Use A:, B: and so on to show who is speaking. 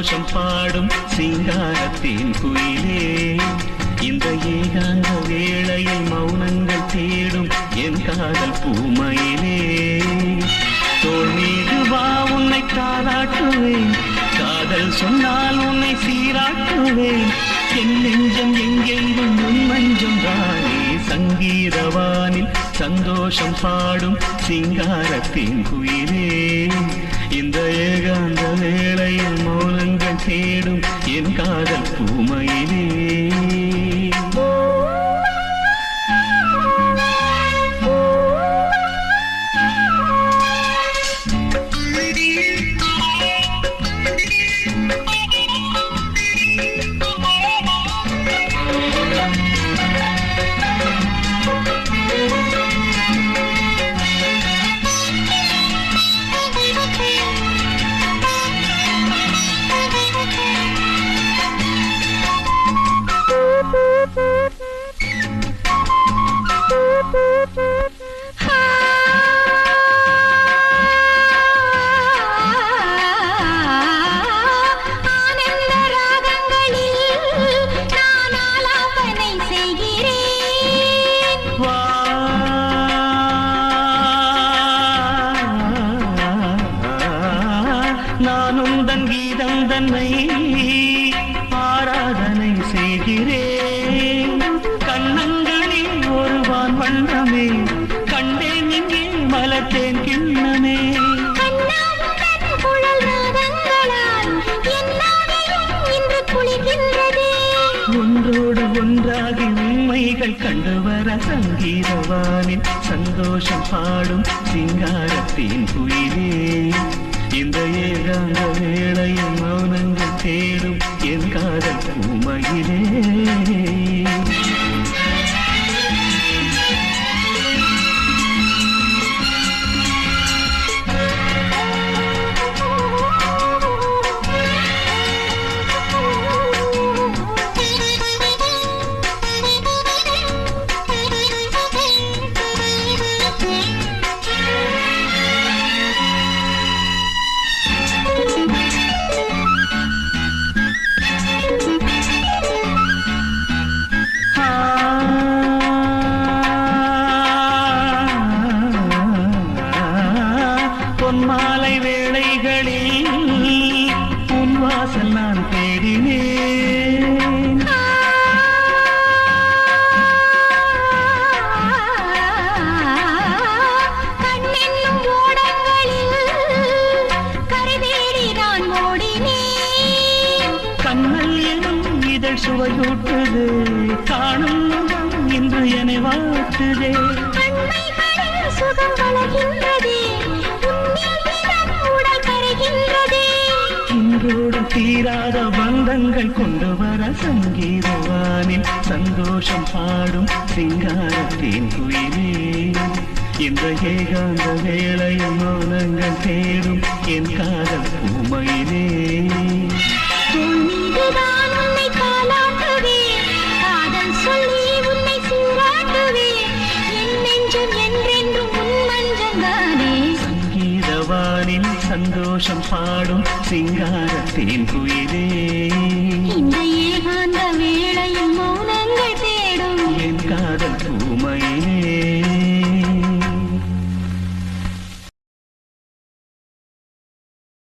A: சந்தோஷம் பாடும் சிங்காரத்தின் குயிலே இந்த ஏகாந்த வேளையில் மௌனங்கள் தேடும் என் காதல் பூமையிலே தோள் மீது வா உன்னை தாளாட்டுவேன் காதல் சொன்னால் உன்னை சீராட்டுவேன் என் நெஞ்சம் எங்கெங்கும் உன் மஞ்சம் தானே சங்கீதவானில் சந்தோஷம் பாடும் சிங்காரத்தின் குயிலே இந்த ஏகாந்த வேளையில் மௌனங்கள் தேடும் என் காதல் பூமையிலே நானும் தன் கீதம் தன்னை ஆராதனை செய்கிறேன் கண்ணங்களில் ஒருவான் வண்ணமே கண்டேன் இங்கே மலத்தேன் கிண்ணமே ஒன்றோடு ஒன்றாகி உண்மைகள் கண்டுவர சங்கீதவானின் சந்தோஷம் பாடும் சிங்காரத்தின் குயிலே இந்த ஏகாந்த வேளையில் மௌனங்கள் தேடும் என் காதல் பூமையிலே பொன்மாலை வேளைகளில் உன் வாசல் நான் தேடினேன்
B: கண்ணென்னும் ஓடங்களில் கரைதேடி நான் ஓடினேன்
A: கண்ணல் எனும் இதழ் சுவையூட்டுது காணும் முகம் இன்று என்னை வாட்டுதே
B: சுகம் வளர்கின்றதே
A: இன்றோடு தீராத பந்தங்கள் கொண்டு வர சங்கீதவானில் சந்தோஷம் பாடும் சிங்காரத்தின் குயிலே இந்த ஏகாந்த வேளையில் மௌனங்கள் தேடும் என் காதல் பூமையிலே
B: உன்னை காலாட்டுவே காதல் சொல்லி உன்னை சீராட்டுவே என் நெஞ்சம் என்றென்றும் உன் மஞ்சந்தானே
A: சங்கீதவானில் சந்தோஷம் பாடும் சிங்காரத்தின் குயிலே
B: இந்த ஏகாந்த வேளையில் மௌன